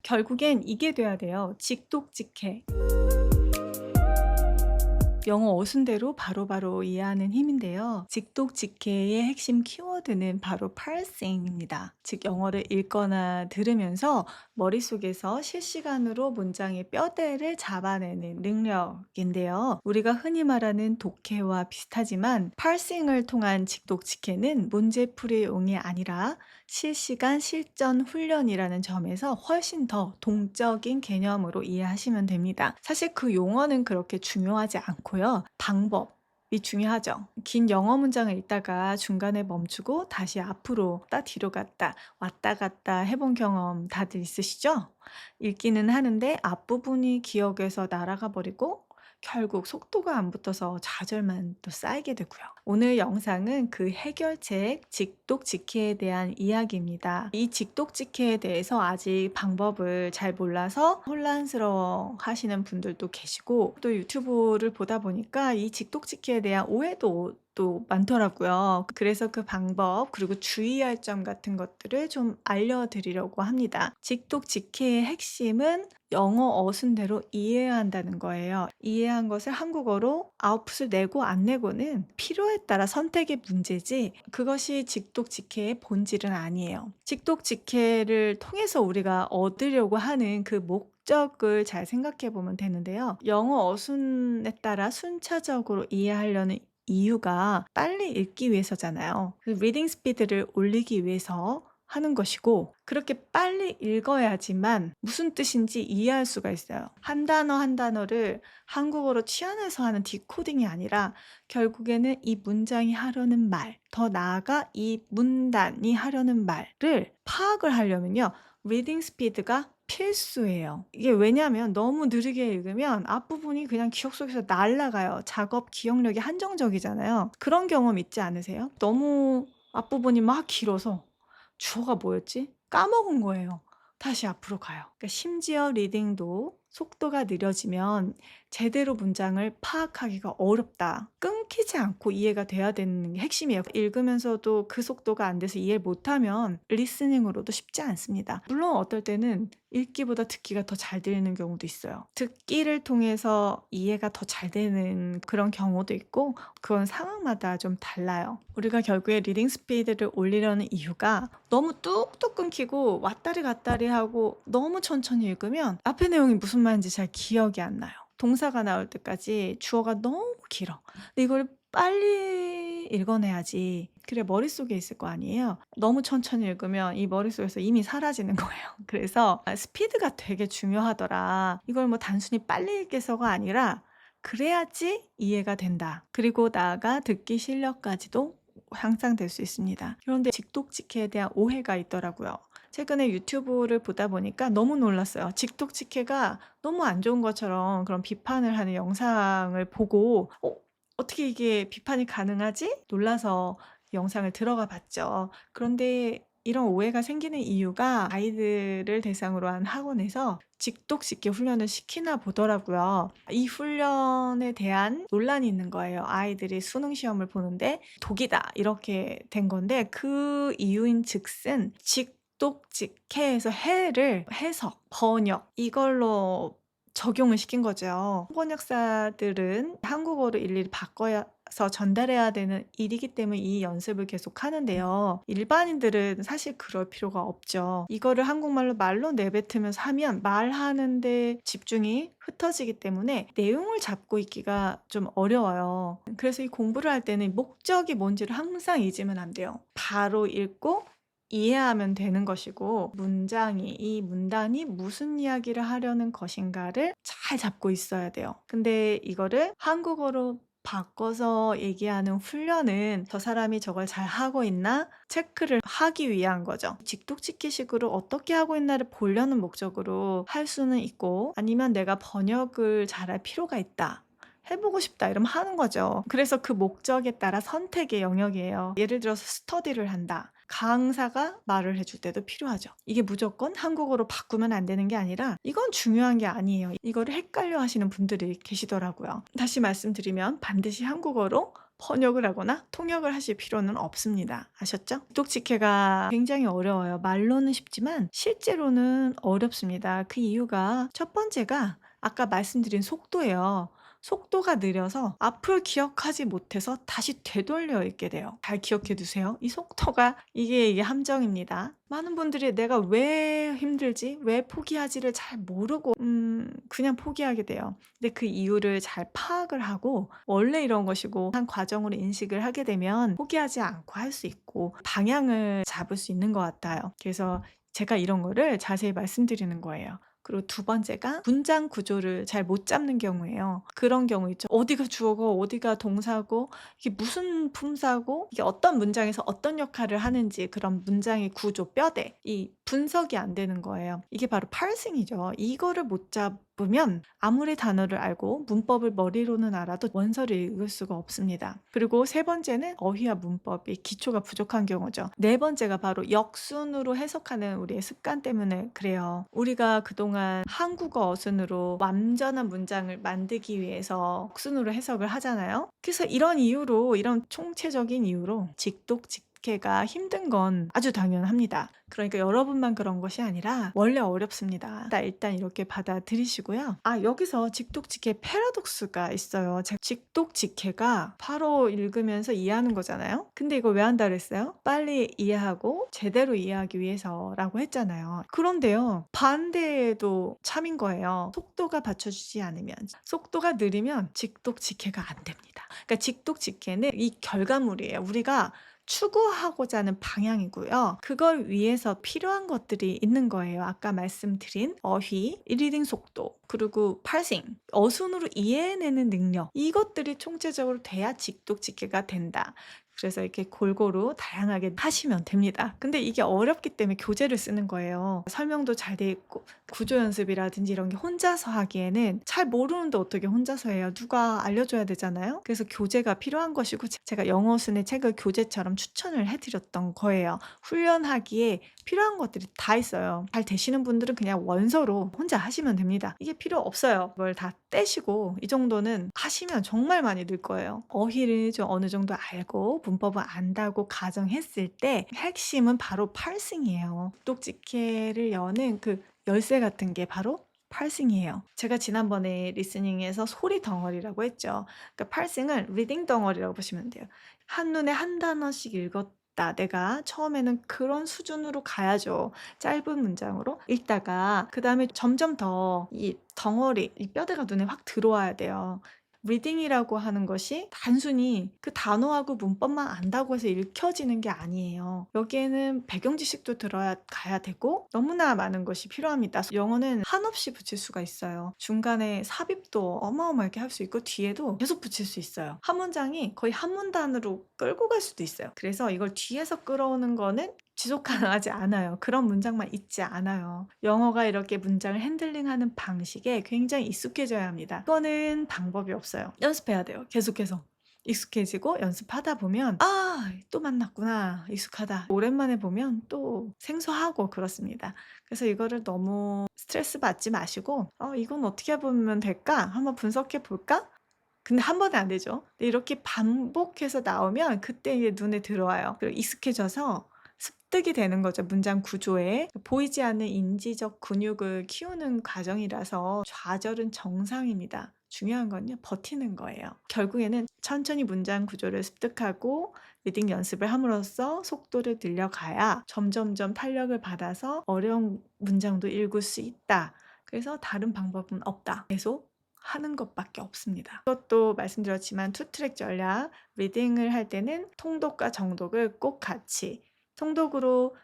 결국엔 이게 돼야 돼요. 직독직해. 영어 어순대로 바로바로 이해하는 힘인데요. 직독직해의 핵심 키워드는 바로 parsing입니다. 즉 영어를 읽거나 들으면서 머릿속에서 실시간으로 문장의 뼈대를 잡아내는 능력인데요. 우리가 흔히 말하는 독해와 비슷하지만 parsing을 통한 직독직해는 문제풀이용이 아니라 실시간 실전 훈련이라는 점에서 훨씬 더 동적인 개념으로 이해하시면 됩니다. 사실 그 용어는 그렇게 중요하지 않고요. 방법이 중요하죠. 긴 영어 문장을 읽다가 중간에 멈추고 다시 앞으로 뒤로 갔다 왔다 갔다 해본 경험 다들 있으시죠? 읽기는 하는데 앞부분이 기억에서 날아가 버리고 결국 속도가 안 붙어서 좌절만 또 쌓이게 되고요. 오늘 영상은 그 해결책 직독직해에 대한 이야기입니다. 이 직독직해에 대해서 아직 방법을 잘 몰라서 혼란스러워 하시는 분들도 계시고 또 유튜브를 보다 보니까 이 직독직해에 대한 오해도 또 많더라고요. 그래서 그 방법 그리고 주의할 점 같은 것들을 좀 알려드리려고 합니다. 직독직해의 핵심은 영어 어순대로 이해해야 한다는 거예요. 이해한 것을 한국어로 아웃풋을 내고 안 내고는 필요에 따라 선택의 문제지 그것이 직독직해의 본질은 아니에요. 직독직해를 통해서 우리가 얻으려고 하는 그 목적을 잘 생각해 보면 되는데요. 영어 어순에 따라 순차적으로 이해하려는 이유가 빨리 읽기 위해서잖아요. 리딩 스피드를 올리기 위해서 하는 것이고 그렇게 빨리 읽어야지만 무슨 뜻인지 이해할 수가 있어요. 한 단어 한 단어를 한국어로 치환해서 하는 디코딩이 아니라 결국에는 이 문장이 하려는 말, 더 나아가 이 문단이 하려는 말을 파악을 하려면요. 리딩 스피드가 필수예요. 이게 왜냐하면 너무 느리게 읽으면 앞부분이 그냥 기억 속에서 날아가요. 작업 기억력이 한정적이잖아요. 그런 경험 있지 않으세요? 너무 앞부분이 막 길어서 주어가 뭐였지? 까먹은 거예요. 다시 앞으로 가요. 그러니까 심지어 리딩도 속도가 느려지면 제대로 문장을 파악하기가 어렵다. 끊기지 않고 이해가 돼야 되는 게 핵심이에요. 읽으면서도 그 속도가 안 돼서 이해 못하면 리스닝으로도 쉽지 않습니다. 물론 어떨 때는 읽기보다 듣기가 더 잘 들리는 경우도 있어요. 듣기를 통해서 이해가 더 잘 되는 그런 경우도 있고 그건 상황마다 좀 달라요. 우리가 결국에 리딩 스피드를 올리려는 이유가 너무 뚝뚝 끊기고 왔다리 갔다리 하고 너무 천천히 읽으면 앞에 내용이 무슨 말인지 잘 기억이 안 나요. 동사가 나올 때까지 주어가 너무 길어. 근데 이걸 빨리 읽어내야지. 그래 머릿속에 있을 거 아니에요. 너무 천천히 읽으면 이 머릿속에서 이미 사라지는 거예요. 그래서 스피드가 되게 중요하더라. 이걸 뭐 단순히 빨리 읽겠어가 아니라 그래야지 이해가 된다. 그리고 나아가 듣기 실력까지도 향상될 수 있습니다. 그런데 직독직해에 대한 오해가 있더라고요. 최근에 유튜브를 보다 보니까 너무 놀랐어요. 직독직해가 너무 안 좋은 것처럼 그런 비판을 하는 영상을 보고 어떻게 이게 비판이 가능하지? 놀라서 영상을 들어가 봤죠. 그런데 이런 오해가 생기는 이유가 아이들을 대상으로 한 학원에서 직독직해 훈련을 시키나 보더라고요. 이 훈련에 대한 논란이 있는 거예요. 아이들이 수능 시험을 보는데 독이다 이렇게 된 건데 그 이유인 즉슨 직독직해에서 해를 해석, 번역 이걸로 적용을 시킨 거죠. 번역사들은 한국어로 일일이 바꿔서 전달해야 되는 일이기 때문에 이 연습을 계속 하는데요. 일반인들은 사실 그럴 필요가 없죠. 이거를 한국말로 말로 내뱉으면서 하면 말하는데 집중이 흩어지기 때문에 내용을 잡고 있기가 좀 어려워요. 그래서 이 공부를 할 때는 목적이 뭔지를 항상 잊으면 안 돼요. 바로 읽고 이해하면 되는 것이고 이 문단이 무슨 이야기를 하려는 것인가를 잘 잡고 있어야 돼요. 근데 이거를 한국어로 바꿔서 얘기하는 훈련은 저 사람이 저걸 잘 하고 있나 체크를 하기 위한 거죠. 직독직해식으로 어떻게 하고 있나를 보려는 목적으로 할 수는 있고 아니면 내가 번역을 잘할 필요가 있다. 해보고 싶다 이러면 하는 거죠. 그래서 그 목적에 따라 선택의 영역이에요. 예를 들어서 스터디를 한다. 강사가 말을 해줄 때도 필요하죠. 이게 무조건 한국어로 바꾸면 안 되는 게 아니라 이건 중요한 게 아니에요. 이거를 헷갈려 하시는 분들이 계시더라고요. 다시 말씀드리면 반드시 한국어로 번역을 하거나 통역을 하실 필요는 없습니다. 아셨죠? 독직해가 굉장히 어려워요. 말로는 쉽지만 실제로는 어렵습니다. 그 이유가 첫 번째가 아까 말씀드린 속도예요. 속도가 느려서 앞을 기억하지 못해서 다시 되돌려 읽게 돼요. 잘 기억해 두세요. 이 속도가 이게 함정입니다. 많은 분들이 내가 왜 힘들지? 왜 포기하지를 잘 모르고 그냥 포기하게 돼요. 근데 그 이유를 잘 파악을 하고 원래 이런 것이고 한 과정으로 인식을 하게 되면 포기하지 않고 할 수 있고 방향을 잡을 수 있는 것 같아요. 그래서 제가 이런 거를 자세히 말씀드리는 거예요. 그리고 두 번째가 문장 구조를 잘 못 잡는 경우예요. 그런 경우 있죠. 어디가 주어고 어디가 동사고 이게 무슨 품사고 이게 어떤 문장에서 어떤 역할을 하는지 그런 문장의 구조, 뼈대 이 분석이 안 되는 거예요. 이게 바로 파싱이죠. 이거를 못 잡으면 아무리 단어를 알고 문법을 머리로는 알아도 원서를 읽을 수가 없습니다. 그리고 세 번째는 어휘와 문법이 기초가 부족한 경우죠. 네 번째가 바로 역순으로 해석하는 우리의 습관 때문에 그래요. 우리가 그동안 한국어 어순으로 완전한 문장을 만들기 위해서 역순으로 해석을 하잖아요. 그래서 이런 이유로 이런 총체적인 이유로 직독직해가 힘든 건 아주 당연합니다. 그러니까 여러분만 그런 것이 아니라 원래 어렵습니다. 일단 이렇게 받아들이시고요. 여기서 직독직해 패러독스가 있어요. 직독직해가 바로 읽으면서 이해하는 거잖아요. 근데 이거 왜 한다 그랬어요? 빨리 이해하고 제대로 이해하기 위해서라고 했잖아요. 그런데요, 반대도 참인 거예요. 속도가 받쳐주지 않으면, 속도가 느리면 직독직해가 안 됩니다. 그러니까 직독직해는 이 결과물이에요. 우리가 추구하고자 하는 방향이고요. 그걸 위해서 필요한 것들이 있는 거예요. 아까 말씀드린 어휘, 리딩 속도, 그리고 파싱, 어순으로 이해해내는 능력 이것들이 총체적으로 돼야 직독직해가 된다. 그래서 이렇게 골고루 다양하게 하시면 됩니다. 근데 이게 어렵기 때문에 교재를 쓰는 거예요. 설명도 잘 돼 있고 구조 연습이라든지 이런 게 혼자서 하기에는 잘 모르는데 어떻게 혼자서 해요? 누가 알려줘야 되잖아요. 그래서 교재가 필요한 것이고 제가 영어순의 책을 교재처럼 추천을 해드렸던 거예요. 훈련하기에 필요한 것들이 다 있어요. 잘 되시는 분들은 그냥 원서로 혼자 하시면 됩니다. 이게 필요 없어요. 이걸 다 떼시고 이 정도는 하시면 정말 많이 늘 거예요. 어휘를 좀 어느 정도 알고 문법을 안다고 가정했을 때 핵심은 바로 파싱이에요. 똑직해를 여는 그 열쇠 같은 게 바로 파싱이에요. 제가 지난번에 리스닝에서 소리 덩어리라고 했죠. 그러니까 파싱을 리딩 덩어리라고 보시면 돼요. 한눈에 한 단어씩 읽었다. 내가 처음에는 그런 수준으로 가야죠. 짧은 문장으로 읽다가 그 다음에 점점 더 이 덩어리, 이 뼈대가 눈에 확 들어와야 돼요. 리딩이라고 하는 것이 단순히 그 단어하고 문법만 안다고 해서 읽혀지는 게 아니에요. 여기에는 배경 지식도 들어가야 되고 너무나 많은 것이 필요합니다. 영어는 한없이 붙일 수가 있어요. 중간에 삽입도 어마어마하게 할 수 있고 뒤에도 계속 붙일 수 있어요. 한 문장이 거의 한 문단으로 끌고 갈 수도 있어요. 그래서 이걸 뒤에서 끌어오는 거는 지속 가능하지 않아요. 그런 문장만 있지 않아요. 영어가 이렇게 문장을 핸들링하는 방식에 굉장히 익숙해져야 합니다. 이거는 방법이 없어요. 연습해야 돼요. 계속해서. 익숙해지고 연습하다 보면 또 만났구나. 익숙하다. 오랜만에 보면 또 생소하고 그렇습니다. 그래서 이거를 너무 스트레스 받지 마시고 이건 어떻게 보면 될까? 한번 분석해 볼까? 근데 한 번에 안 되죠. 근데 이렇게 반복해서 나오면 그때 이게 눈에 들어와요. 그리고 익숙해져서 습득이 되는 거죠. 문장 구조에. 보이지 않는 인지적 근육을 키우는 과정이라서 좌절은 정상입니다. 중요한 건요, 버티는 거예요. 결국에는 천천히 문장 구조를 습득하고 리딩 연습을 함으로써 속도를 늘려가야 점점점 탄력을 받아서 어려운 문장도 읽을 수 있다. 그래서 다른 방법은 없다. 계속 하는 것밖에 없습니다. 그것도 말씀드렸지만 투트랙 전략, 리딩을 할 때는 통독과 정독을 꼭 같이 통독으로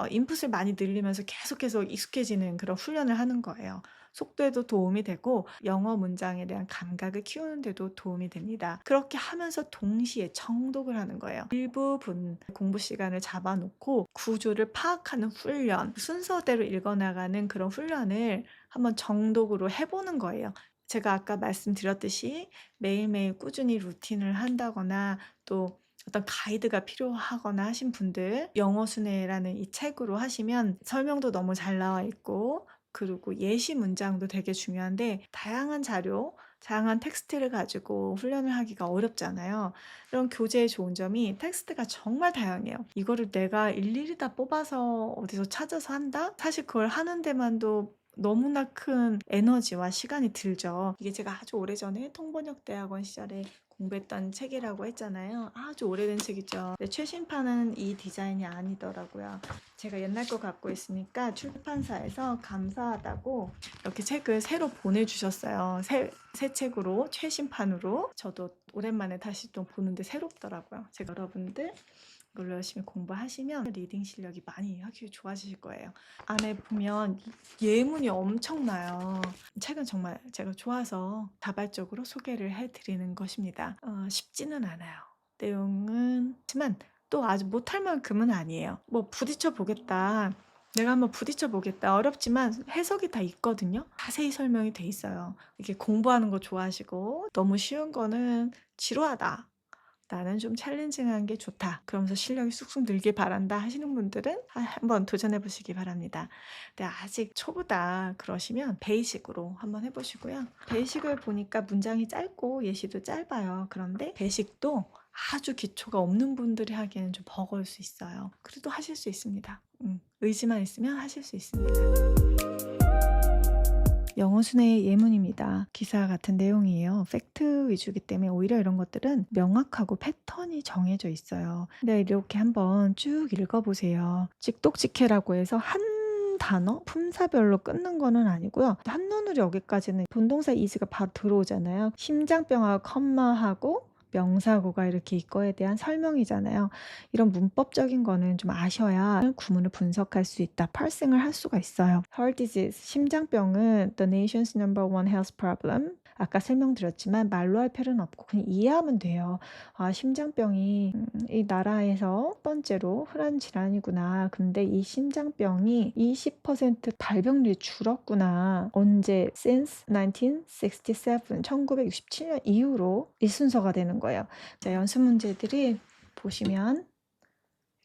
인풋을 많이 늘리면서 계속 익숙해지는 그런 훈련을 하는 거예요. 속도에도 도움이 되고 영어 문장에 대한 감각을 키우는 데도 도움이 됩니다. 그렇게 하면서 동시에 정독을 하는 거예요. 일부분 공부 시간을 잡아놓고 구조를 파악하는 훈련, 순서대로 읽어나가는 그런 훈련을 한번 정독으로 해보는 거예요. 제가 아까 말씀드렸듯이 매일매일 꾸준히 루틴을 한다거나 또 어떤 가이드가 필요하거나 하신 분들 영어순회라는 이 책으로 하시면 설명도 너무 잘 나와 있고 그리고 예시 문장도 되게 중요한데 다양한 자료 다양한 텍스트를 가지고 훈련을 하기가 어렵잖아요. 이런 교재의 좋은 점이 텍스트가 정말 다양해요. 이거를 내가 일일이 다 뽑아서 어디서 찾아서 한다? 사실 그걸 하는 데만도 너무나 큰 에너지와 시간이 들죠. 이게 제가 아주 오래전에 통번역대학원 시절에 공부했던 책이라고 했잖아요. 아주 오래된 책이죠. 근데 최신판은 이 디자인이 아니더라고요. 제가 옛날 거 갖고 있으니까 출판사에서 감사하다고 이렇게 책을 새로 보내주셨어요. 새 책으로, 최신판으로. 저도 오랜만에 다시 또 보는데 새롭더라고요. 제가 여러분들 이걸로 열심히 공부하시면 리딩 실력이 많이 확실히 좋아지실 거예요. 안에 보면 예문이 엄청나요. 책은 정말 제가 좋아서 자발적으로 소개를 해드리는 것입니다. 쉽지는 않아요. 내용은 하지만 또 아주 못할 만큼은 아니에요. 뭐 부딪혀 보겠다. 내가 한번 부딪혀 보겠다. 어렵지만 해석이 다 있거든요. 자세히 설명이 돼 있어요. 이렇게 공부하는 거 좋아하시고 너무 쉬운 거는 지루하다. 나는 좀 챌린징한 게 좋다. 그러면서 실력이 쑥쑥 늘길 바란다 하시는 분들은 한번 도전해 보시기 바랍니다. 근데 아직 초보다 그러시면 베이식으로 한번 해보시고요. 베이식을 보니까 문장이 짧고 예시도 짧아요. 그런데 베이식도 아주 기초가 없는 분들이 하기에는 좀 버거울 수 있어요. 그래도 하실 수 있습니다. 의지만 있으면 하실 수 있습니다. 영어 순의 예문입니다. 기사 같은 내용이에요. 팩트 위주이기 때문에 오히려 이런 것들은 명확하고 패턴이 정해져 있어요. 근데 이렇게 한번 쭉 읽어보세요. 찍독찍해라고 해서 한 단어, 품사별로 끊는 거는 아니고요. 한눈으로 여기까지는 분동사 is가 바로 들어오잖아요. 심장병하고 컴마하고 명사구가 이렇게 이거에 대한 설명이잖아요. 이런 문법적인 거는 좀 아셔야 구문을 분석할 수 있다. 파싱을 할 수가 있어요. Heart disease, 심장병은 the nation's number one health problem. 아까 설명드렸지만 말로 할 필요는 없고 그냥 이해하면 돼요. 아, 심장병이 이 나라에서 첫 번째로 흔한 질환이구나. 근데 이 심장병이 20% 발병률이 줄었구나. 언제? Since 1967, 1967년 이후로 이 순서가 되는 거예요. 자, 연습 문제들이 보시면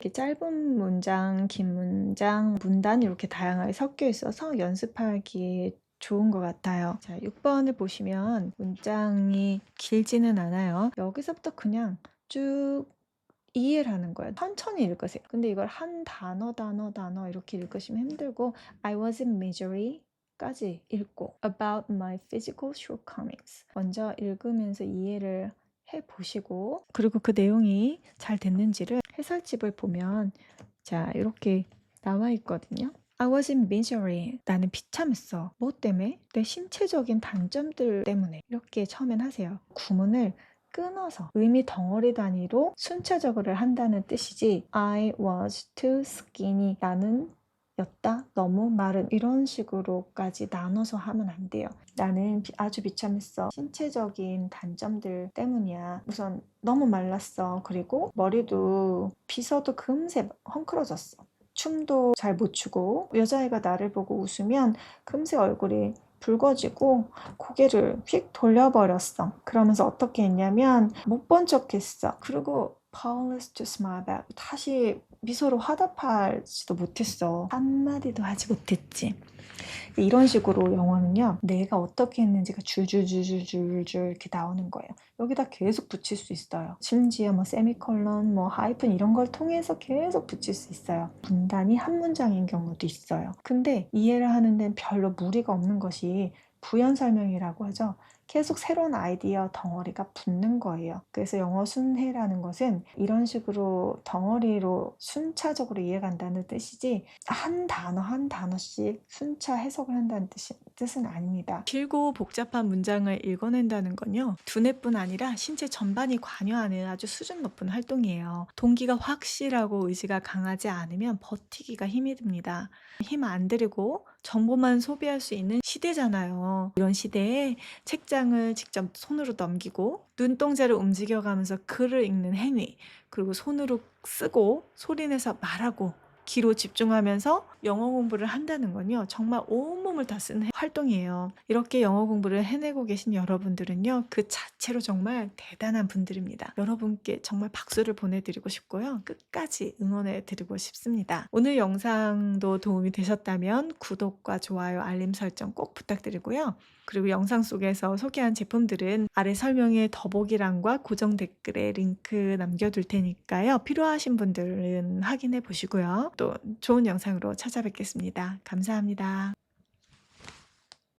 이렇게 짧은 문장, 긴 문장, 문단이 이렇게 다양하게 섞여 있어서 연습하기에 좋은 것 같아요. 자, 6번을 보시면 문장이 길지는 않아요. 여기서부터 그냥 쭉 이해를 하는 거예요. 천천히 읽으세요. 근데 이걸 한 단어 이렇게 읽으시면 힘들고 I was in misery 까지 읽고 about my physical shortcomings 먼저 읽으면서 이해를 해보시고 그리고 그 내용이 잘 됐는지를 해설집을 보면 자 이렇게 나와 있거든요. I was in misery. 나는 비참했어. 뭐 때문에? 내 신체적인 단점들 때문에. 이렇게 처음엔 하세요. 구문을 끊어서 의미 덩어리 단위로 순차적으로 한다는 뜻이지 I was too skinny. 나는 였다, 너무 마른 이런 식으로까지 나눠서 하면 안 돼요. 나는 아주 비참했어. 신체적인 단점들 때문이야. 우선 너무 말랐어. 그리고 머리도 빗어도 금세 헝클어졌어. 춤도 잘 못 추고 여자애가 나를 보고 웃으면 금세 얼굴이 붉어지고 고개를 휙 돌려버렸어. 그러면서 어떻게 했냐면 못 본 척했어. 그리고 powerless to smile back. 다시 미소로 화답하지도 못했어. 한마디도 하지 못했지. 이런 식으로 영어는요. 내가 어떻게 했는지가 줄줄줄줄줄줄 이렇게 나오는 거예요. 여기다 계속 붙일 수 있어요. 심지어 뭐 세미콜론, 뭐 하이픈 이런 걸 통해서 계속 붙일 수 있어요. 분단이 한 문장인 경우도 있어요. 근데 이해를 하는 데는 별로 무리가 없는 것이 부연 설명이라고 하죠. 계속 새로운 아이디어 덩어리가 붙는 거예요. 그래서 영어 순회라는 것은 이런 식으로 덩어리로 순차적으로 이해간다는 뜻이지 한 단어 한 단어씩 순차 해석을 한다는 뜻은 아닙니다. 길고 복잡한 문장을 읽어낸다는 건요. 두뇌뿐 아니라 신체 전반이 관여하는 아주 수준 높은 활동이에요. 동기가 확실하고 의지가 강하지 않으면 버티기가 힘이 듭니다. 힘 안 들이고 정보만 소비할 수 있는 시대잖아요. 이런 시대에 책장을 직접 손으로 넘기고 눈동자를 움직여가면서 글을 읽는 행위 그리고 손으로 쓰고 소리내서 말하고 귀로 집중하면서 영어 공부를 한다는 건요. 정말 온몸을 다 쓰는 활동이에요. 이렇게 영어 공부를 해내고 계신 여러분들은요. 그 자체로 정말 대단한 분들입니다. 여러분께 정말 박수를 보내드리고 싶고요. 끝까지 응원해 드리고 싶습니다. 오늘 영상도 도움이 되셨다면 구독과 좋아요, 알림 설정 꼭 부탁드리고요. 그리고 영상 속에서 소개한 제품들은 아래 설명에 더보기란과 고정 댓글에 링크 남겨둘 테니까요. 필요하신 분들은 확인해 보시고요. 또 좋은 영상으로 찾아뵙겠습니다. 감사합니다.